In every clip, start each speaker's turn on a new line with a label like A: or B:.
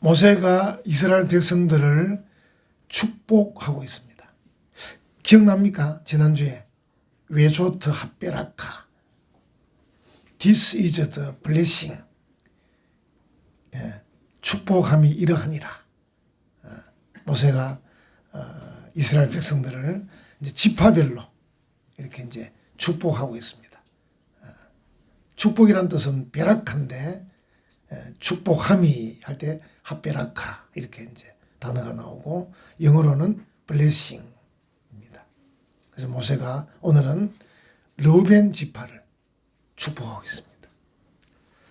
A: 모세가 이스라엘 백성들을 축복하고 있습니다. 기억납니까? 지난주에 외조트 핫베라카 This is the blessing. 축복함이 이러하니라. 모세가 이스라엘 백성들을 이제 지파별로 이렇게 이제 축복하고 있습니다. 축복이란 뜻은 베라카인데 축복함이 할 때 핫베라카 이렇게 이제 단어가 나오고 영어로는 blessing입니다. 그래서 모세가 오늘은 르우벤 지파를 축복하고 있습니다.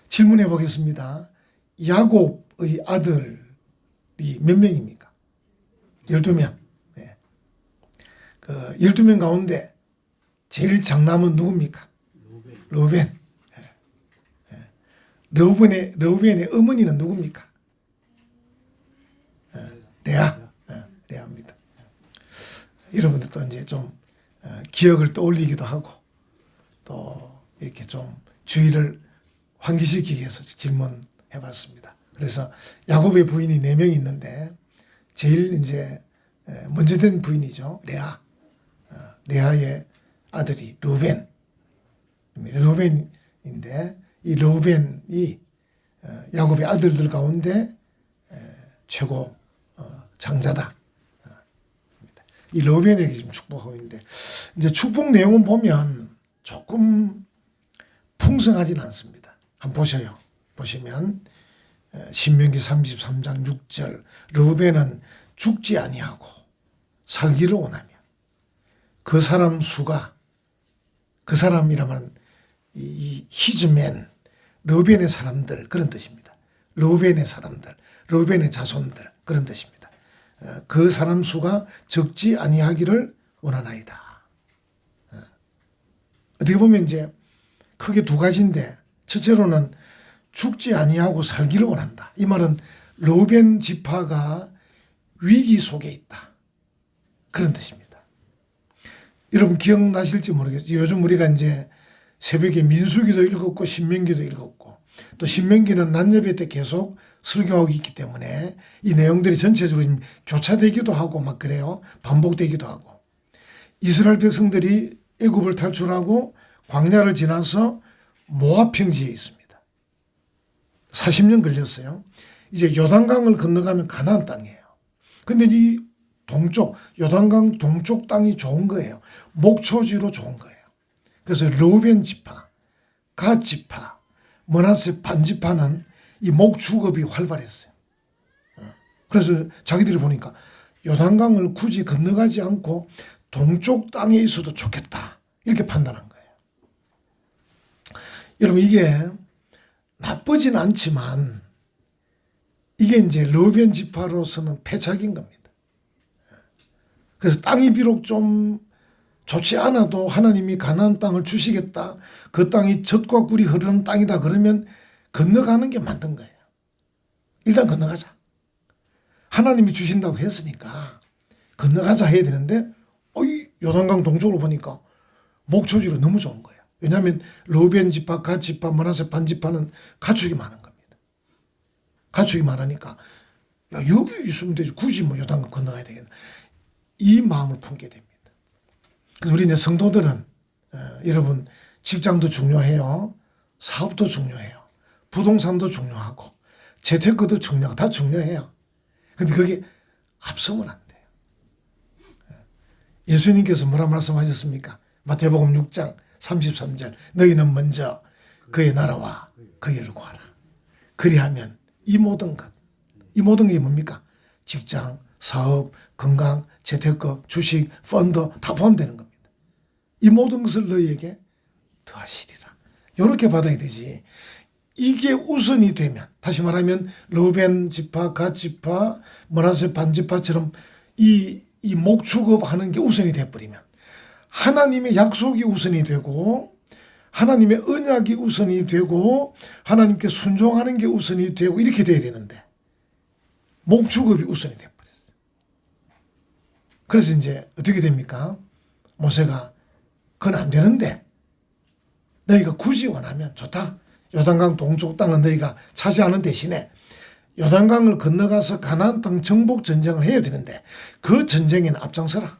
A: 질문해 보겠습니다. 야곱의 아들이 몇 명입니까? 12명. 네. 그 12명 가운데 제일 장남은 누굽니까? 르우벤. 르우벤의 어머니는 누굽니까? 레아. 레아입니다. 여러분들 또 이제 좀 기억을 떠올리기도 하고 또 이렇게 좀 주의를 환기시키기 위해서 질문해 봤습니다. 그래서 야곱의 부인이 4명이 있는데 제일 이제 먼저 된 부인이죠. 레아. 레아의 아들이 르우벤. 르우벤인데 이 르우벤이 야곱의 아들들 가운데 최고 장자다. 이 르우벤에게 지금 축복하고 있는데 이제 축복 내용은 보면 조금 풍성하진 않습니다. 한번 보셔요. 보시면 신명기 33장 6절 르우벤은 죽지 아니하고 살기를 원하며 그 사람 수가 그 사람이라면 이 히즈맨 르우벤의 사람들 그런 뜻입니다. 르우벤의 사람들, 르우벤의 자손들 그런 뜻입니다. 그 사람 수가 적지 아니하기를 원하나이다. 어떻게 보면 이제 크게 두 가지인데 첫째로는 죽지 아니하고 살기를 원한다. 이 말은 르우벤 지파가 위기 속에 있다. 그런 뜻입니다. 여러분 기억나실지 모르겠어요. 요즘 우리가 이제 새벽에 민수기도 읽었고 신명기도 읽었고 또 신명기는 낮예배 때 계속 설교하고 있기 때문에 이 내용들이 전체적으로 교차되기도 하고 막 그래요. 반복되기도 하고 이스라엘 백성들이 애굽을 탈출하고 광야를 지나서 모압 평지에 있습니다. 40년 걸렸어요. 이제 요단강을 건너가면 가나안 땅이에요. 근데 이 동쪽 요단강 동쪽 땅이 좋은 거예요. 목초지로 좋은 거예요. 그래서 르우벤 지파, 갓 지파, 므낫세 반 지파는 이 목축업이 활발했어요. 그래서 자기들이 보니까 요단강을 굳이 건너가지 않고 동쪽 땅에 있어도 좋겠다. 이렇게 판단한 거예요. 여러분 이게 나쁘진 않지만 이게 이제 르우벤 지파로서는 패착인 겁니다. 그래서 땅이 비록 좀 좋지 않아도 하나님이 가나안 땅을 주시겠다. 그 땅이 젖과 꿀이 흐르는 땅이다. 그러면 건너가는 게 맞는 거예요. 일단 건너가자. 하나님이 주신다고 했으니까 건너가자 해야 되는데 이 요단강 동쪽으로 보니까 목초지로 너무 좋은 거예요. 왜냐하면 르우벤 지파, 갓 지파, 므낫세 반 지파는 가축이 많은 겁니다. 가축이 많으니까 야 여기 있으면 되지 굳이 뭐 요단강 건너가야 되겠나. 이 마음을 품게 됩니다. 그래서 우리 이제 성도들은 여러분 직장도 중요해요. 사업도 중요해요. 부동산도 중요하고 재테크도 중요하고 다 중요해요. 그런데 그게 앞서면 안 돼요. 예수님께서 뭐라 말씀하셨습니까? 마태복음 6장 33절 너희는 먼저 그의 나라와 그의 의를 구하라. 그리하면 이 모든 게 뭡니까? 직장, 사업, 건강, 재테크, 주식, 펀드 다 포함되는 겁니다. 이 모든 것을 너희에게 더하시리라. 이렇게 받아야 되지. 이게 우선이 되면 다시 말하면 르우벤 지파, 갓 지파, 므낫세 반 지파처럼 이 목축업하는 게 우선이 돼버리면 하나님의 약속이 우선이 되고 하나님의 언약이 우선이 되고 하나님께 순종하는 게 우선이 되고 이렇게 돼야 되는데 목축업이 우선이 돼버렸어요. 그래서 이제 어떻게 됩니까? 모세가 그건 안 되는데 너희가 굳이 원하면 좋다. 요단강 동쪽 땅은 너희가 차지하는 대신에 요단강을 건너가서 가나안 땅 정복 전쟁을 해야 되는데 그 전쟁에는 앞장서라.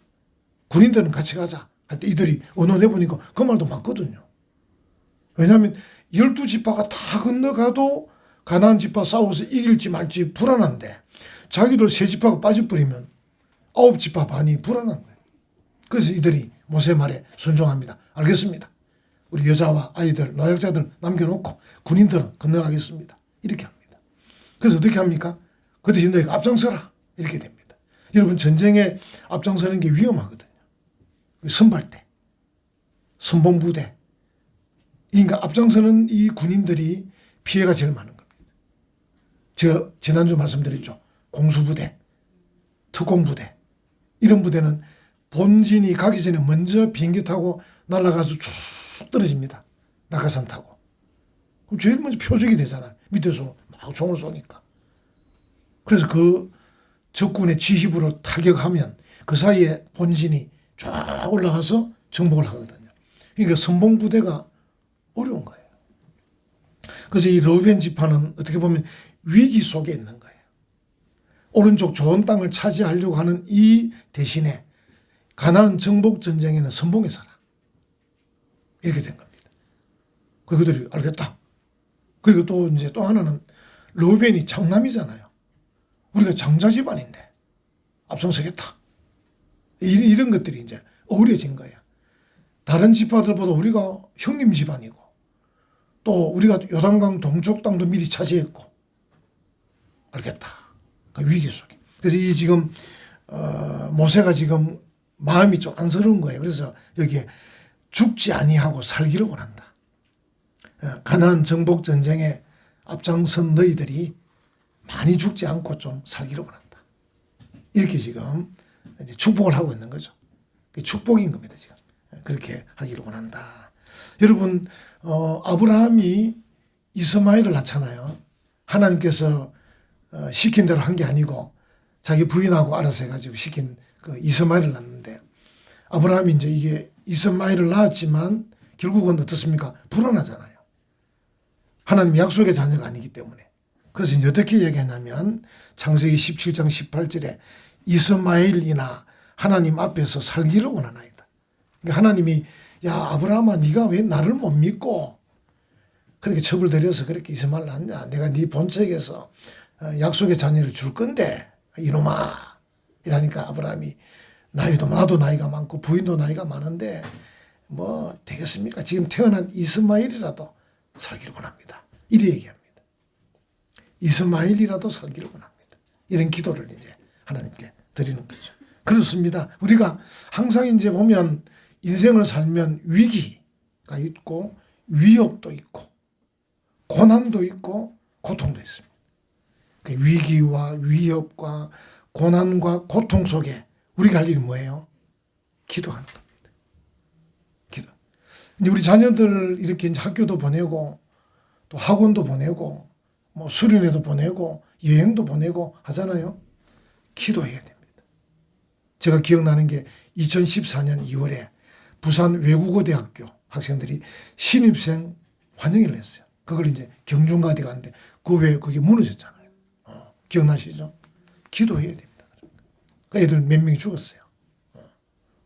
A: 군인들은 같이 가자. 할 때 이들이 언론해 보니까 그 말도 맞거든요. 왜냐하면 12지파가 다 건너가도 가나안 지파 싸워서 이길지 말지 불안한데 자기들 3지파가 빠져버리면 9지파 반이 불안한 거예요. 그래서 이들이 모세 말에 순종합니다. 알겠습니다. 우리 여자와 아이들, 노약자들 남겨놓고 군인들은 건너가겠습니다. 이렇게 합니다. 그래서 어떻게 합니까? 그 대신 너희가 앞장서라. 이렇게 됩니다. 여러분 전쟁에 앞장서는 게 위험하거든요. 선발대, 선봉부대. 그러니까 앞장서는 이 군인들이 피해가 제일 많은 겁니다. 제가 지난주 말씀드렸죠. 공수부대, 특공부대. 이런 부대는 본진이 가기 전에 먼저 비행기 타고 날아가서 쭉 떨어집니다. 낙하산 타고. 그럼 제일 먼저 표적이 되잖아요. 밑에서 막 총을 쏘니까. 그래서 그 적군의 지휘부로 타격하면 그 사이에 본진이 쫙 올라가서 정복을 하거든요. 그러니까 선봉부대가 어려운 거예요. 그래서 이 르우벤 지파는 어떻게 보면 위기 속에 있는 거예요. 오른쪽 좋은 땅을 차지하려고 하는 이 대신에 가나안 정복 전쟁에는 선봉에 서라. 이렇게 된 겁니다. 그들이 알겠다. 그리고 또 이제 또 하나는 르우벤이 장남이잖아요. 우리가 장자 집안인데 앞장서겠다. 이런 것들이 이제 어우러진 거예요. 다른 지파들보다 우리가 형님 집안이고 또 우리가 요단강 동쪽 땅도 미리 차지했고 알겠다. 그 위기 속에. 그래서 이 지금 모세가 지금 마음이 좀 안쓰러운 거예요. 그래서 여기에 죽지 아니하고 살기를 원한다. 가나안 정복 전쟁에 앞장선 너희들이 많이 죽지 않고 좀 살기를 원한다. 이렇게 지금 이제 축복을 하고 있는 거죠. 축복인 겁니다, 지금. 그렇게 하기를 원한다. 여러분, 아브라함이 이스마엘을 낳잖아요. 하나님께서 시킨 대로 한 게 아니고 자기 부인하고 알아서 해가지고 시킨 그 이스마엘을 낳는데 아브라함이 이제 이게 이스마엘을 낳았지만 결국은 어떻습니까? 불안하잖아요. 하나님 약속의 자녀가 아니기 때문에. 그래서 이제 어떻게 얘기하냐면 창세기 17장 18절에 이스마엘이나 하나님 앞에서 살기를 원하나이다. 그러니까 하나님이 야 아브라함아 네가 왜 나를 못 믿고 그렇게 첩을 들여서 그렇게 이스마엘 낳냐. 내가 네 본책에서 약속의 자녀를 줄 건데 이놈아 이러니까 아브라함이 나도 나이가 많고 부인도 나이가 많은데 뭐 되겠습니까? 지금 태어난 이스마엘이라도 살기를 원합니다. 이래 얘기합니다. 이스마엘이라도 살기를 원합니다. 이런 기도를 이제 하나님께 드리는 거죠. 그렇습니다. 우리가 항상 이제 보면 인생을 살면 위기가 있고 위협도 있고 고난도 있고 고통도 있습니다. 그 위기와 위협과 고난과 고통 속에 우리가 할 일이 뭐예요? 기도하는 겁니다. 기도. 이제 우리 자녀들 이렇게 이제 학교도 보내고 또 학원도 보내고 뭐 수련회도 보내고 여행도 보내고 하잖아요. 기도해야 됩니다. 제가 기억나는 게 2014년 2월에 부산 외국어대학교 학생들이 신입생 환영회를 했어요. 그걸 이제 경중가대 갔는데 그 외에 그게 무너졌잖아요. 기억나시죠? 기도해야 됩니다. 그 애들 몇 명이 죽었어요.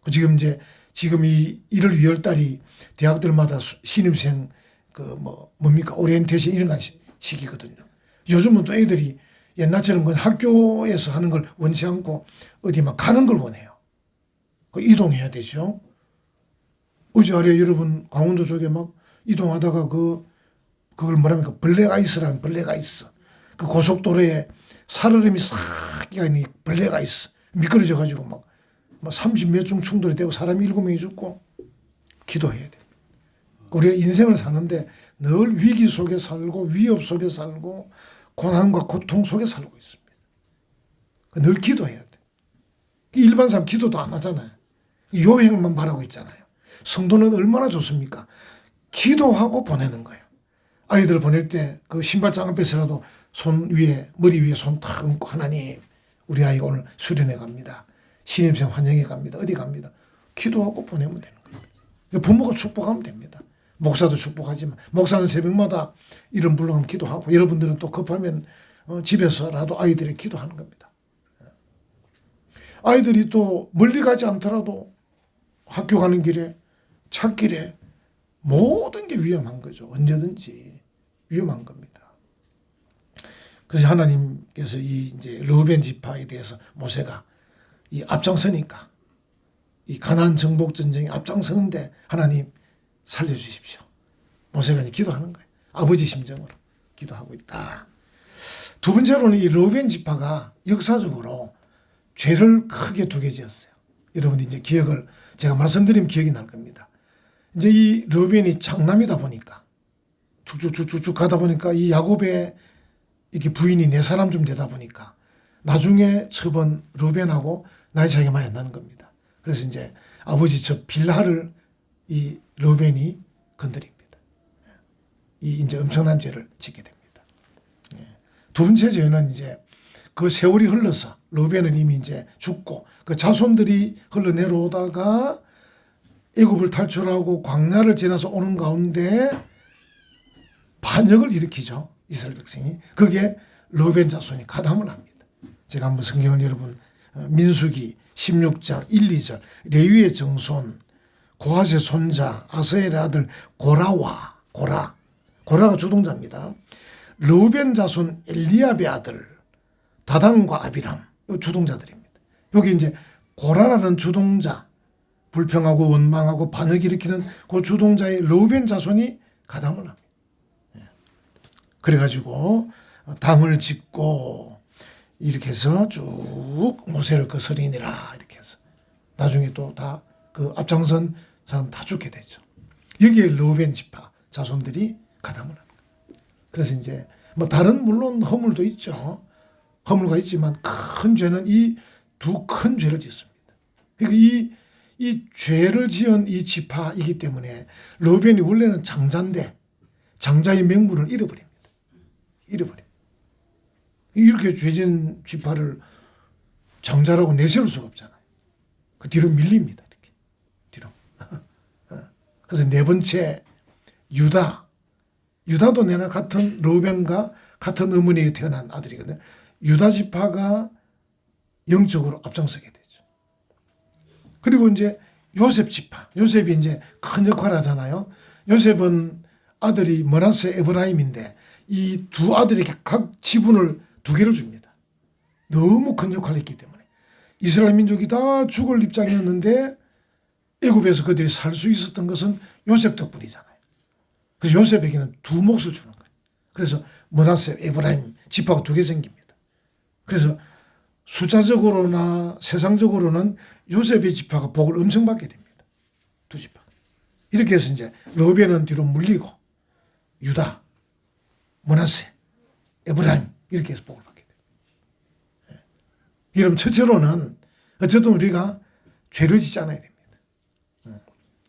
A: 지금 이 1월 2월 달이 대학들마다 신입생 뭡니까 오리엔테이션 이런 시기거든요. 요즘은 또 애들이 옛날처럼 그 학교에서 하는 걸 원치 않고 어디 막 가는 걸 원해요. 이동해야 되죠. 어제 아래 여러분 강원도 쪽에 막 이동하다가 그걸 뭐랍니까 블랙아이스라는 블랙아이스. 그 고속도로에 살얼음이 싹 끼가 있는 블랙아이스 미끄러져 가지고 막 30몇 중 충돌이 되고 사람이 7명이 죽고 기도해야 돼. 우리가 인생을 사는데 늘 위기 속에 살고 위협 속에 살고 고난과 고통 속에 살고 있습니다. 늘 기도해야 돼. 일반 사람 기도도 안 하잖아요. 요행만 바라고 있잖아요. 성도는 얼마나 좋습니까? 기도하고 보내는 거예요. 아이들 보낼 때 그 신발장 앞에서라도 머리 위에 손 탁 얹고 하나님 우리 아이가 오늘 수련회 갑니다. 신입생 환영회 갑니다. 어디 갑니다. 기도하고 보내면 되는 거예요. 부모가 축복하면 됩니다. 목사도 축복하지만 목사는 새벽마다 이름 불러가면 기도하고 여러분들은 또 급하면 집에서라도 아이들이 기도하는 겁니다. 아이들이 또 멀리 가지 않더라도 학교 가는 길에 찾길에 모든 게 위험한 거죠. 언제든지 위험한 겁니다. 그래서 하나님께서 이 이제 르우벤 지파에 대해서 모세가 이 앞장서니까 이 가나안 정복 전쟁에 앞장서는데 하나님 살려주십시오. 모세가 이제 기도하는 거예요. 아버지 심정으로 기도하고 있다. 두 번째로는 이 르우벤 지파가 역사적으로 죄를 크게 두 개 지었어요. 여러분이 이제 기억을 제가 말씀드리면 기억이 날 겁니다. 이제 이 르우벤이 장남이다 보니까 쭉쭉쭉쭉 가다 보니까 이 야곱의 이렇게 부인이 네 사람쯤 되다 보니까 나중에 처번 르우벤하고 나이 차이가 많이 안 나는 겁니다. 그래서 이제 아버지 저 빌하를 이 르우벤이 건드립니다. 이 이제 엄청난 죄를 짓게 됩니다. 두 번째 죄는 이제 그 세월이 흘러서 르우벤은 이미 이제 죽고 그 자손들이 흘러내려오다가 애굽을 탈출하고 광야를 지나서 오는 가운데 반역을 일으키죠. 이스라엘 백성이. 그게 르우벤 자손이 가담을 합니다. 제가 한번 성경을 여러분 민수기 16장 1, 2절 레위의 정손 고핫의 손자 아서엘의 아들 고라가 주동자입니다. 르우벤 자손 엘리압의 아들 다단과 아비람 이 주동자들입니다. 여기 이제 고라라는 주동자 불평하고 원망하고 반역 일으키는 그 주동자의 르우벤 자손이 가담을 합니다. 그래가지고 당을 짓고 이렇게 해서 쭉 모세를 거스리니라 이렇게 해서 나중에 또 다 그 앞장선 사람 다 죽게 되죠. 여기에 르우벤 지파 자손들이 가담을 합니다. 그래서 이제 뭐 다른 물론 허물도 있죠. 허물가 있지만 큰 죄는 이 두 큰 죄를 짓습니다. 그러니까 이 죄를 지은 이 지파이기 때문에 르우벤이 원래는 장자인데 장자의 명분을 잃어버립니다. 이렇게 죄진 지파를 장자라고 내세울 수가 없잖아요. 그 뒤로 밀립니다. 이렇게 뒤로. 그래서 네 번째 유다도 내나 같은 르우벤과 같은 어머니에 태어난 아들이거든요. 유다 지파가 영적으로 앞장서게 되죠. 그리고 이제 요셉 지파. 요셉이 이제 큰 역할을 하잖아요. 요셉은 아들이 므낫세 에브라임인데 이 두 아들에게 각 지분을 두 개를 줍니다. 너무 큰 역할을 했기 때문에. 이스라엘 민족이 다 죽을 입장이었는데 애굽에서 그들이 살 수 있었던 것은 요셉 덕분이잖아요. 그래서 요셉에게는 두 몫을 주는 거예요. 그래서 므낫세 에브라임 지파가 두 개 생깁니다. 그래서 숫자적으로나 세상적으로는 요셉의 지파가 복을 엄청 받게 됩니다. 두 지파. 이렇게 해서 이제 르우벤은 뒤로 물리고 유다, 므낫세, 에브라임 이렇게 해서 복을 받게 됩니다. 여러분 첫째로는 어쨌든 우리가 죄를 짓지 않아야 됩니다.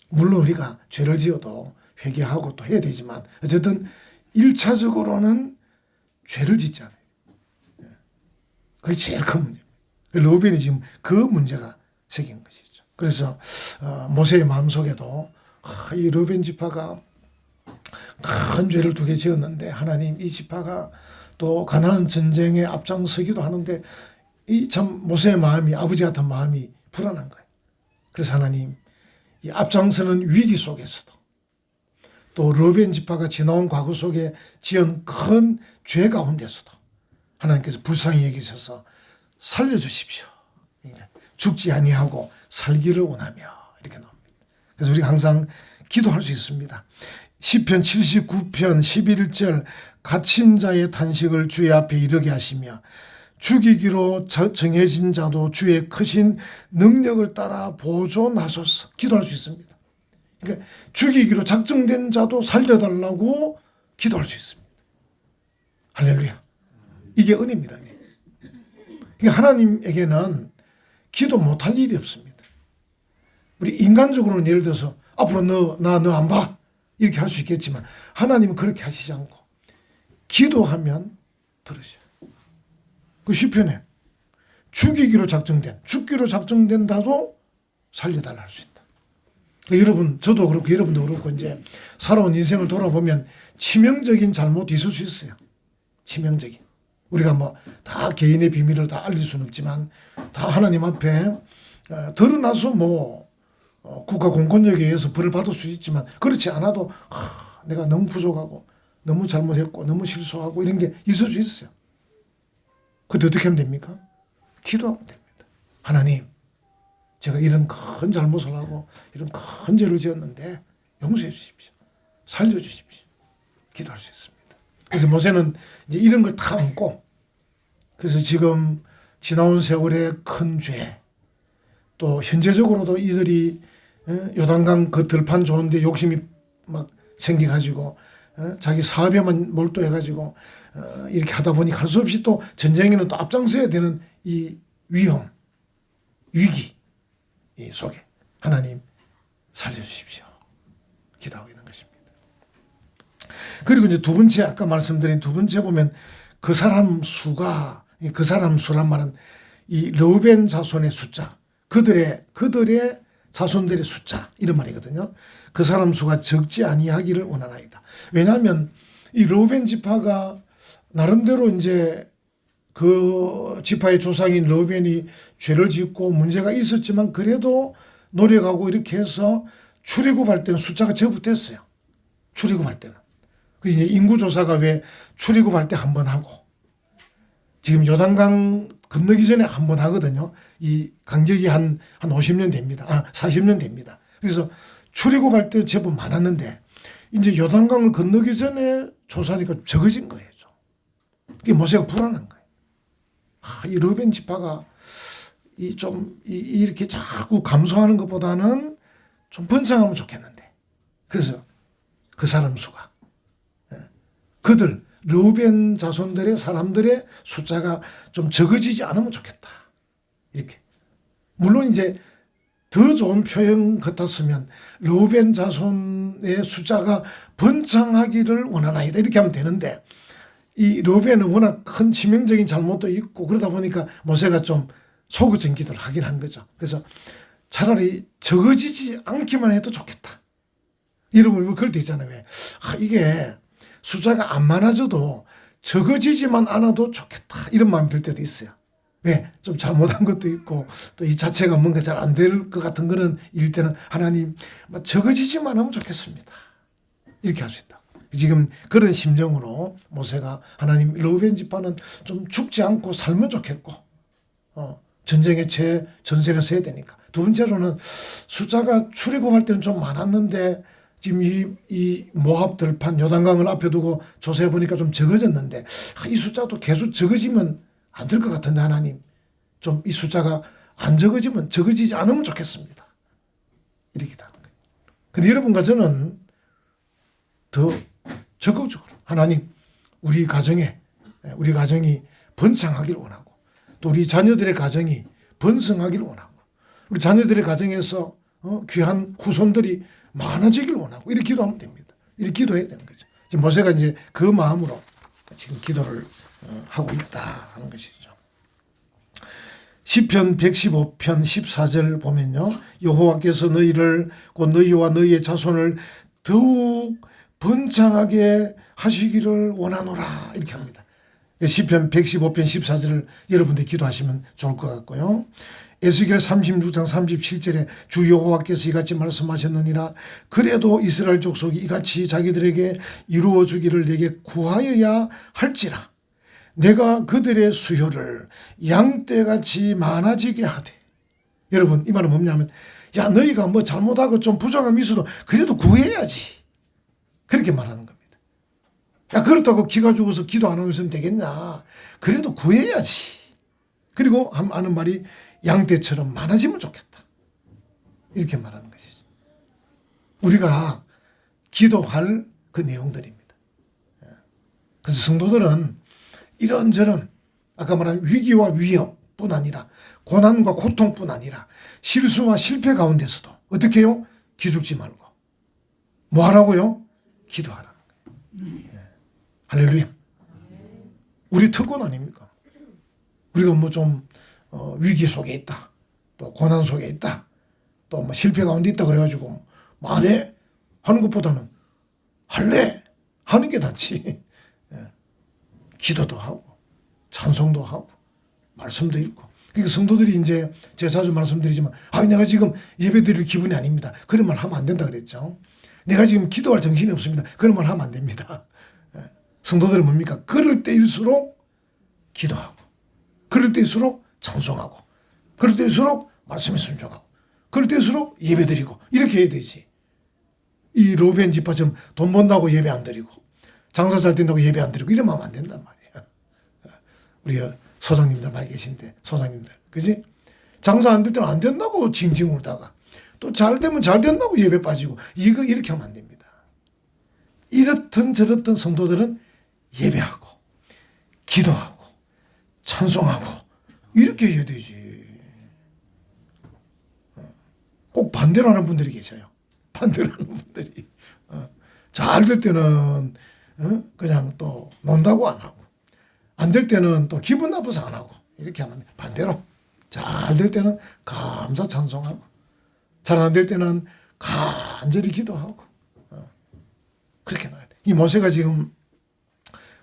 A: 물론 우리가 죄를 지어도 회개하고 또 해야 되지만 어쨌든 1차적으로는 죄를 짓지 않아요. 그게 제일 큰 문제입니다. 르우벤이 지금 그 문제가 생긴 것이죠. 그래서 모세의 마음속에도 이 르우벤 지파가 큰 죄를 두 개 지었는데 하나님 이 지파가 또 가나안 전쟁에 앞장서기도 하는데 이 참 모세의 마음이 아버지 같은 마음이 불안한 거예요. 그래서 하나님 이 앞장서는 위기 속에서도 또 르우벤 지파가 지나온 과거 속에 지은 큰 죄 가운데서도 하나님께서 불쌍히 여기셔서 살려주십시오. 죽지 아니하고 살기를 원하며 이렇게 나옵니다. 그래서 우리가 항상 기도할 수 있습니다. 시편 79편 11절 갇힌 자의 탄식을 주의 앞에 이르게 하시며 죽이기로 정해진 자도 주의 크신 능력을 따라 보존하소서. 기도할 수 있습니다. 그러니까 죽이기로 작정된 자도 살려달라고 기도할 수 있습니다. 할렐루야. 이게 은혜입니다. 그러니까 하나님에게는 기도 못할 일이 없습니다. 우리 인간적으로는 예를 들어서 앞으로 너 안 봐. 이렇게 할 수 있겠지만 하나님은 그렇게 하시지 않고 기도하면 들으셔요. 그 시편에 죽기로 작정된다도 살려달라 할 수 있다. 그러니까 여러분, 저도 그렇고 여러분도 그렇고 이제 살아온 인생을 돌아보면 치명적인 잘못이 있을 수 있어요. 치명적인. 우리가 뭐 다 개인의 비밀을 다 알릴 수는 없지만 다 하나님 앞에 드러나서 뭐 국가 공권력에 의해서 벌을 받을 수 있지만 그렇지 않아도 내가 너무 부족하고 너무 잘못했고 너무 실수하고 이런 게 있을 수 있어요. 그때 어떻게 하면 됩니까? 기도하면 됩니다. 하나님, 제가 이런 큰 잘못을 하고 이런 큰 죄를 지었는데 용서해 주십시오. 살려주십시오. 기도할 수 있습니다. 그래서 모세는 이제 이런 걸 다 안고, 그래서 지금 지나온 세월의 큰 죄, 또 현재적으로도 이들이 요단강 그 들판 좋은데 욕심이 막 생겨가지고 자기 사업에만 몰두해가지고 이렇게 하다 보니 할 수 없이 또 전쟁에는 또 앞장서야 되는 이 위험, 위기 이 속에 하나님 살려주십시오. 기도하고 있는 것입니다. 그리고 이제 두 번째, 아까 말씀드린 두 번째 보면 그 사람 수가, 그 사람 수란 말은 이 르우벤 자손의 숫자, 그들의 자손들의 숫자 이런 말이거든요. 그 사람 수가 적지 아니하기를 원하나이다. 왜냐하면 이 르우벤 지파가 나름대로 이제 그 지파의 조상인 르우벤이 죄를 짓고 문제가 있었지만 그래도 노력하고 이렇게 해서 출애굽할 때는 숫자가 제법 됐어요. 출애굽할 때는. 그 이제 인구조사가 왜 출애굽할 때 한 번 하고 지금 요단강 건너기 전에 한 번 하거든요. 이 간격이 한 50년 됩니다. 40년 됩니다. 그래서 출애굽할 때 제법 많았는데 이제 요단강을 건너기 전에 조사하니까 적어진 거예요. 그게 모세가 불안한 거예요. 이 르우벤 지파가 이렇게 자꾸 감소하는 것보다는 좀 번창하면 좋겠는데. 그래서 그 사람 수가 그들 르우벤 자손들의 사람들의 숫자가 좀 적어지지 않으면 좋겠다. 이렇게. 물론 이제 더 좋은 표현 같았으면 르우벤 자손의 숫자가 번창하기를 원하나이다. 이렇게 하면 되는데 이 르우벤은 워낙 큰 치명적인 잘못도 있고 그러다 보니까 모세가 좀 소극적인 기도를 하긴 한 거죠. 그래서 차라리 적어지지 않기만 해도 좋겠다. 여러분 그럴 때 있잖아요. 왜? 이게 숫자가 안 많아져도 적어지지만 않아도 좋겠다. 이런 마음이 들 때도 있어요. 왜? 좀 잘못한 것도 있고 또 이 자체가 뭔가 잘 안 될 것 같은 그런 일 때는 하나님 적어지지만 하면 좋겠습니다. 이렇게 할 수 있다. 지금 그런 심정으로 모세가 하나님 르우벤 지파는 좀 죽지 않고 살면 좋겠고 전쟁의 전선에 서야 되니까. 두 번째로는 숫자가 출애굽할 때는 좀 많았는데 지금 이 모압 들판 요단강을 앞에 두고 조사해 보니까 좀 적어졌는데 이 숫자도 계속 적어지면 안 될 것 같은데 하나님 좀 이 숫자가 안 적어지지 않으면 좋겠습니다. 이렇게 하는 거예요. 근데 여러분과 저는 더 적극적으로 하나님 우리 가정이 번창하길 원하고 또 우리 자녀들의 가정이 번성하길 원하고 우리 자녀들의 가정에서 귀한 후손들이 많아지길 원하고 이렇게 기도하면 됩니다. 이렇게 기도해야 되는 거죠. 지금 모세가 이제 그 마음으로 지금 기도를 하고 있다 하는 것이죠. 시편 115편 14절 보면요. 여호와께서 너희를 곧 너희와 너희의 자손을 더욱 번창하게 하시기를 원하노라 이렇게 합니다. 시편 115편 14절을 여러분들이 기도하시면 좋을 것 같고요. 에스겔 36장 37절에 주 여호와께서 이같이 말씀하셨느니라 그래도 이스라엘 족속이 이같이 자기들에게 이루어 주기를 내게 구하여야 할지라 내가 그들의 수요를 양떼같이 많아지게 하되. 여러분 이 말은 뭐냐면 야 너희가 뭐 잘못하고 좀 부족함이 있어도 그래도 구해야지 그렇게 말하는 겁니다. 야 그렇다고 기가 죽어서 기도 안 하고 있으면 되겠냐. 그래도 구해야지. 그리고 하는 말이 양떼처럼 많아지면 좋겠다. 이렇게 말하는 것이죠. 우리가 기도할 그 내용들입니다. 그래서 성도들은 이런저런 아까 말한 위기와 위협뿐 아니라 고난과 고통뿐 아니라 실수와 실패 가운데서도 어떻게 해요? 기죽지 말고 뭐 하라고요? 기도하라는 거예요. 할렐루야. 우리 특권 아닙니까? 우리가 뭐 좀 위기 속에 있다. 또 고난 속에 있다. 또 뭐 실패 가운데 있다 그래가지고 뭐 안 해? 하는 것보다는 할래? 하는 게 낫지. 기도도 하고 찬송도 하고 말씀도 읽고. 그러니까 성도들이 이제 제가 자주 말씀드리지만 내가 지금 예배 드릴 기분이 아닙니다. 그런 말 하면 안 된다 그랬죠. 내가 지금 기도할 정신이 없습니다. 그런 말 하면 안 됩니다. 성도들은 뭡니까? 그럴 때일수록 기도하고, 그럴 때일수록 찬송하고, 그럴 때일수록 말씀에 순종하고, 그럴 때일수록 예배 드리고, 이렇게 해야 되지. 이 로벤 지파처럼 돈 번다고 예배 안 드리고, 장사 잘 된다고 예배 안 드리고, 이러면 안 된단 말이야. 우리 소장님들 많이 계신데, 소장님들. 그지? 장사 안 될 때는 안 된다고 징징 울다가, 또 잘 되면 잘 된다고 예배 빠지고, 이렇게 하면 안 됩니다. 이렇든 저렇든 성도들은 예배하고, 기도하고, 찬송하고, 이렇게 해야 되지. 꼭 반대로 하는 분들이 계셔요. 반대로 하는 분들이. 잘 될 때는 그냥 또 논다고 안 하고, 안 될 때는 또 기분 나빠서 안 하고, 이렇게 하면 반대로. 잘 될 때는 감사 찬송하고, 잘 안 될 때는 간절히 기도하고, 그렇게 나야 돼. 이 모세가 지금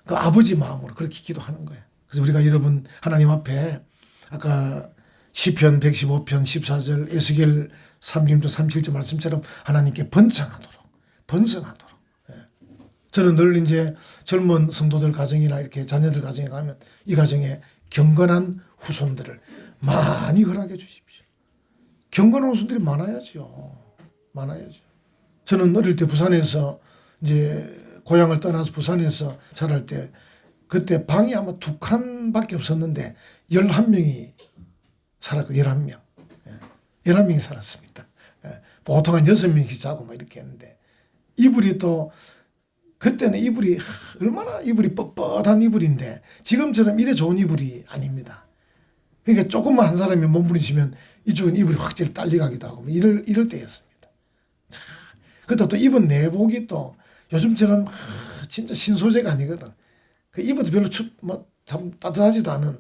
A: 그 아버지 마음으로 그렇게 기도하는 거예요. 그래서 우리가 여러분 하나님 앞에 아까 시편 115편 14절 에스겔 36절 37절 말씀처럼 하나님께 번성하도록. 저는 늘 이제 젊은 성도들 가정이나 이렇게 자녀들 가정에 가면 이 가정에 경건한 후손들을 많이 허락해 주십시오. 경건한 후손들이 많아야죠. 저는 어릴 때 부산에서 이제 고향을 떠나서 부산에서 자랄 때 그때 방이 아마 2칸밖에 없었는데 11명이 살았고 11명. 11명이 살았습니다. 보통 한 6명씩 자고 막 이렇게 했는데 이불이 또 그때는 이불이 얼마나 이불이 뻣뻣한 이불인데 지금처럼 이래 좋은 이불이 아닙니다. 그러니까 조금만 한 사람이 몸부림치면 이쪽은 이불이 확 딸려가기도 하고 이럴 때였습니다. 그때 또 입은 내복이 또 요즘처럼 진짜 신소재가 아니거든. 그 입어도 별로 참 따뜻하지도 않은.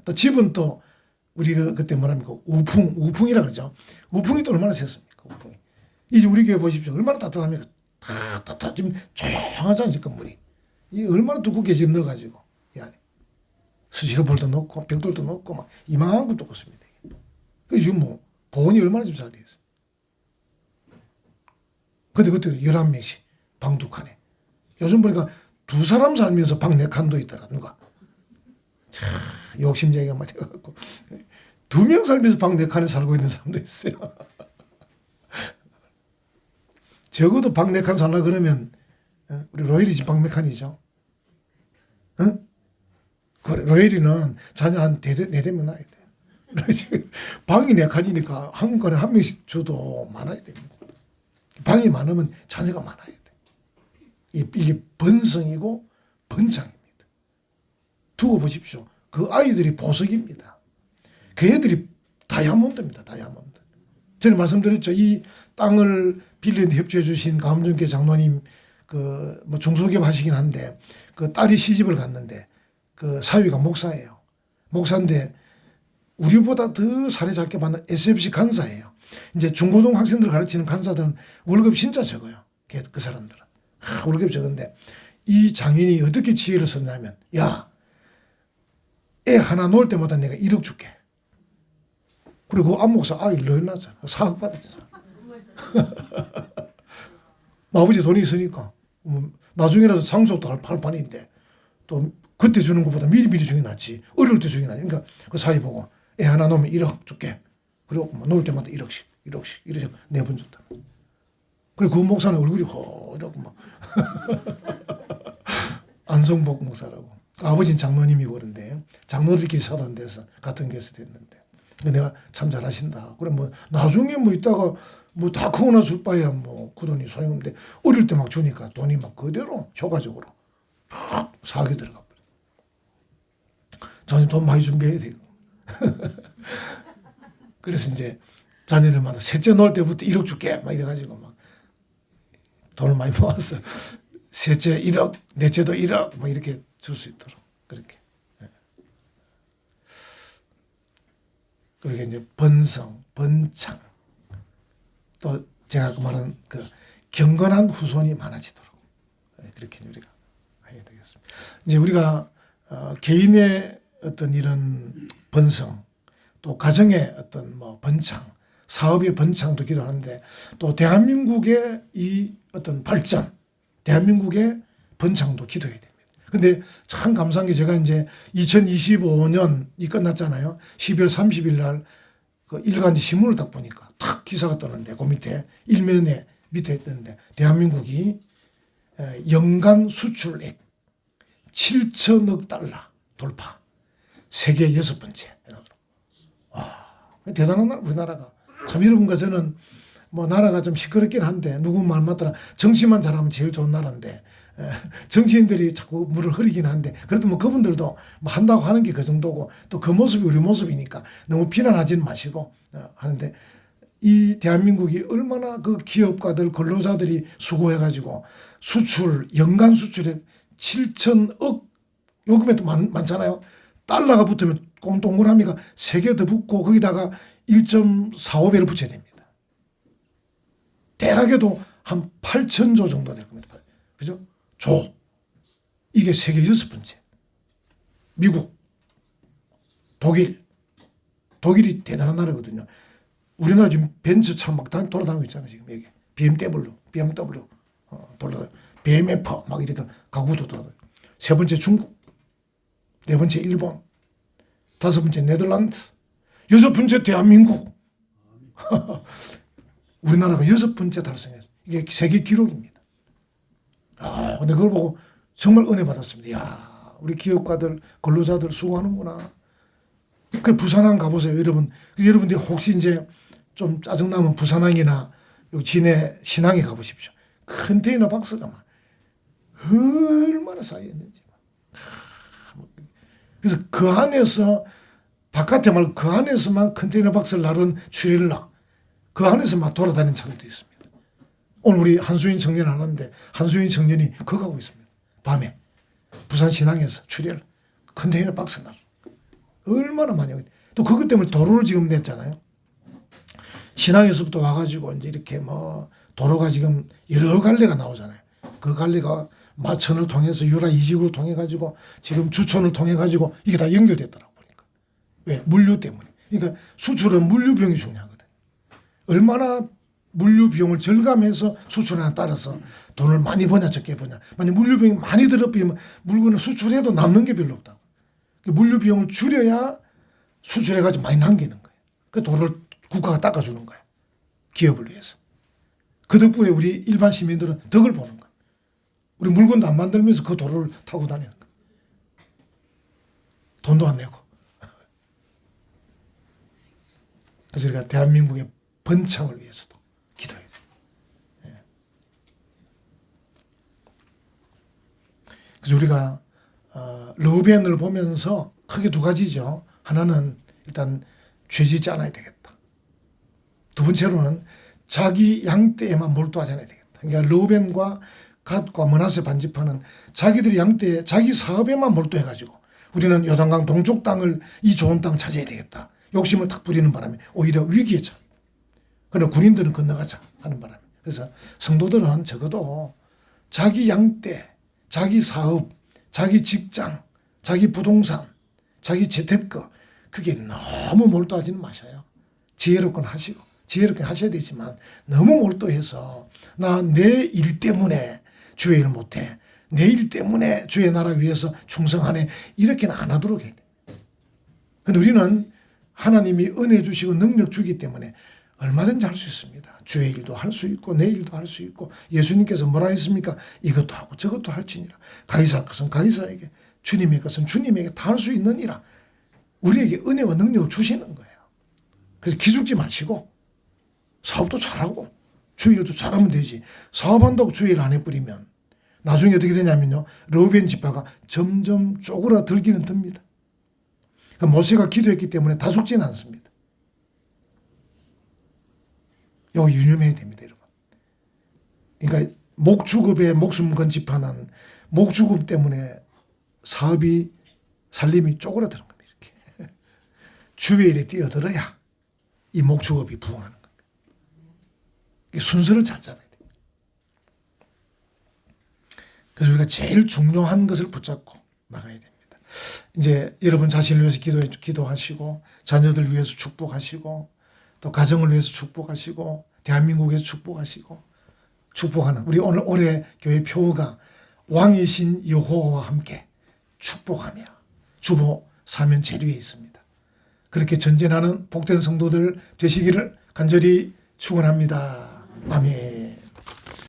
A: 또 집은 또 우리가 그때 뭐랍니까 우풍이라 그러죠. 우풍이 또 얼마나 셌습니까? 우풍이. 이제 우리 교회 보십시오. 얼마나 따뜻합니까? 다 따뜻하 지금 조용하잖아요. 지금 건물이. 이 얼마나 두껍게 지금 넣어가지고 이 안에 수시로볼도 넣고 벽돌도 넣고 막 이만큼 두껍습니다. 그 지금 뭐 보온이 얼마나 지금 잘 되어 있어요. 근데 그때 11명씩 방 2칸에. 요즘 보니까 2사람 살면서 방 4칸도 있더라. 누가. 참 욕심쟁이가 막 돼갖고 2명 살면서 방 4칸에 살고 있는 사람도 있어요. 적어도 방 4칸 살라 그러면 우리 로엘이 집 방 몇 칸이죠? 그래, 로엘이는 자녀 한 4대면 나야 돼. 방이 4칸이니까 한 건에 한 명씩 줘도 많아야 됩니다. 방이 많으면 자녀가 많아야 돼. 이게 번성이고 번창입니다. 두고 보십시오. 그 아이들이 보석입니다. 그 애들이 다이아몬드입니다. 다이아몬드. 저는 말씀드렸죠. 이 땅을 빌리는데 협조해 주신 가음준교 장로님 뭐 중소기업 하시긴 한데 그 딸이 시집을 갔는데 그 사위가 목사예요. 목사인데 우리보다 더 사례 작게 받는 SFC 간사예요. 이제 중고등 학생들 가르치는 간사들은 월급이 진짜 적어요. 그 사람들은. 월급이 적은데 이 장인이 어떻게 지혜를 썼냐면 애 하나 놓을 때마다 내가 1억 줄게. 그리고 안목사 아이 넣어놨잖아. 4억 받았잖아. 아버지 돈이 있으니까 나중에라도 장소도 할 판인데 또 그때 주는 것보다 미리 주는 게 낫지. 어려울 때 주는 게 낫지. 그러니까 그 사이 보고 애 하나 놓으면 1억 줄게. 그리고 놓을 때마다 1억씩 이러죠. 4번 줬다. 그리고 그 목사는 얼굴이 허이라고 막 안성복 목사라고. 아버지는 장로님이고 그런데 장로들끼리 사단 돼서 같은 교회에서 됐는데 내가 참 잘하신다. 그래 뭐 나중에 뭐 있다가 뭐 다 크고 나서 줄 바에야 뭐 그 돈이 소용없는데 어릴 때 막 주니까 돈이 막 그대로 효과적으로 쫙 사게 들어가 버려. 저는 돈 많이 준비해야 되고. 그래서 이제 자녀들마다 셋째 놓을 때부터 1억 줄게 막 이래가지고 막 돈을 많이 모아서 셋째 1억, 넷째도 1억 막 이렇게 줄 수 있도록 그렇게. 그렇게 이제 번성, 번창. 또 제가 아까 말한 그 경건한 후손이 많아지도록 그렇게 우리가 해야 되겠습니다. 이제 우리가 개인의 어떤 이런 번성, 또 가정의 어떤 뭐 번창, 사업의 번창도 기도하는데, 또 대한민국의 이 어떤 발전, 대한민국의 번창도 기도해야 됩니다. 근데 참 감사한 게, 제가 이제 2025년이 끝났잖아요. 12월 30일 날 그 일간지 신문을 딱 보니까 탁 기사가 뜨는데, 그 밑에 일면에 밑에 뜨는데, 대한민국이 연간 수출액 7천억 달러 돌파, 세계 6번째. 와, 대단한 나라, 우리나라가. 참 이런 거 저는 뭐 나라가 좀 시끄럽긴 한데, 누구 말 맞더라 정치만 잘하면 제일 좋은 나라인데, 정치인들이 자꾸 물을 흐리긴 한데, 그래도 뭐 그분들도 뭐 한다고 하는 게 그 정도고, 또 그 모습이 우리 모습이니까 너무 비난하지는 마시고 하는데, 이 대한민국이 얼마나 그 기업가들, 근로자들이 수고해가지고 수출, 연간 수출액 7천억, 요금에도 많잖아요. 달러가 붙으면 동그라미가 3개 더 붙고, 거기다가 1.45배를 붙여야 됩니다. 대략에도 한 8천조 정도 될 겁니다. 그죠? 조. 이게 세계 6번째. 미국, 독일. 독일이 대단한 나라거든요. 우리나라 지금 벤츠 차 막 돌아다니고 있잖아요. 지금 여기. BMW 돌아다니고. BMF 막 이렇게 가구도 돌아다니고. 3번째 중국. 4번째 일본. 5번째 네덜란드. 6번째 대한민국. 우리나라가 6번째 달성했어요. 이게 세계 기록입니다. 근데 그걸 보고 정말 은혜 받았습니다. 야, 우리 기업가들, 근로자들 수고하는구나. 그 부산항 가보세요, 여러분. 여러분들이 혹시 이제 좀 짜증나면 부산항이나 여기 진해 신항에 가보십시오. 컨테이너 박스가 막 얼마나 쌓여있는지. 그래서 그 안에서, 바깥에 말고 그 안에서만 컨테이너 박스를 나른 트레일러, 그 안에서 막 돌아다니는 차들도 있습니다. 오늘 우리 한수인 청년 하는데, 한수인 청년이 그거 가고 있습니다. 밤에 부산 신항에서 출혈 컨테이너 박스 나 얼마나 많이. 또 그것 때문에 도로를 지금 냈잖아요. 신항에서부터 와가지고 이제 이렇게 뭐 도로가 지금 여러 갈래가 나오잖아요. 그 갈래가 마천을 통해서 유라 이직으로 통해 가지고 지금 주촌을 통해 가지고 이게 다 연결됐더라고 보니까. 왜? 물류 때문에. 그러니까 수출은 물류 비용이 중요하거든. 얼마나 물류 비용을 절감해서 수출하는 따라서 돈을 많이 버냐 적게 버냐. 만약 물류 비용이 많이 들어버리면 물건을 수출해도 남는 게 별로 없다고. 물류 비용을 줄여야 수출해가지고 많이 남기는 거예요. 그 돈을 국가가 닦아주는 거예요. 기업을 위해서. 그 덕분에 우리 일반 시민들은 덕을 보는 거예요. 우리 물건도 안 만들면서 그 도로를 타고 다니는 거예요. 돈도 안 내고. 그래서 우리가 대한민국의 번창을 위해서도 기도해요. 그래서 우리가 르우벤을 보면서 크게 2가지죠. 하나는 일단 죄짓지 않아야 되겠다. 2번째로는 자기 양떼에만 몰두하지 않아야 되겠다. 그러니까 르우벤과 갓과 므낫세 반지파는 자기들이 양떼에, 자기 사업에만 몰두해가지고 우리는 요단강 동쪽 땅을, 이 좋은 땅 차지해야 되겠다. 욕심을 탁 부리는 바람에 오히려 위기에 처해. 그러나 군인들은 건너가자 하는 바람에. 그래서 성도들은 적어도 자기 양떼, 자기 사업, 자기 직장, 자기 부동산, 자기 재테크, 그게 너무 몰두하지는 마셔요. 지혜롭건 하시고, 지혜롭게 하셔야 되지만 너무 몰두해서 나 내 일 때문에 주의 일을 못해, 내 일 때문에 주의 나라 위해서 충성하네, 이렇게는 안 하도록 해야 돼. 근데 우리는 하나님이 은혜 주시고 능력 주기 때문에 얼마든지 할 수 있습니다. 주의 일도 할 수 있고 내 일도 할 수 있고, 예수님께서 뭐라 했습니까? 이것도 하고 저것도 할지니라. 가이사 것은 가이사에게, 주님의 것은 주님에게 다 할 수 있느니라. 우리에게 은혜와 능력을 주시는 거예요. 그래서 기죽지 마시고 사업도 잘하고 주의 일도 잘하면 되지. 사업한다고 주의 일 안 해버리면 나중에 어떻게 되냐면요, 르우벤 지파가 점점 쪼그라들기는 듭니다. 그러니까 모세가 기도했기 때문에 다 죽지는 않습니다. 이거 유념해야 됩니다, 여러분. 그러니까 목축업에 목숨 건 지파는 목축업 때문에 사업이, 살림이 쪼그라드는 겁니다. 이렇게 주의 일에 뛰어들어야 이 목축업이 부흥하는 겁니다. 순서를 잘 잡아야 됩니다. 그래서 우리가 제일 중요한 것을 붙잡고 나가야 됩니다. 이제 여러분 자신을 위해서 기도하시고 자녀들 위해서 축복하시고 또 가정을 위해서 축복하시고 대한민국에서 축복하시고 축복하는 우리 오늘 올해 교회 표어가 왕이신 여호와와 함께 축복하며 주보 사면 제류에 있습니다. 그렇게 전진하는 복된 성도들 되시기를 간절히 축원합니다. 아멘.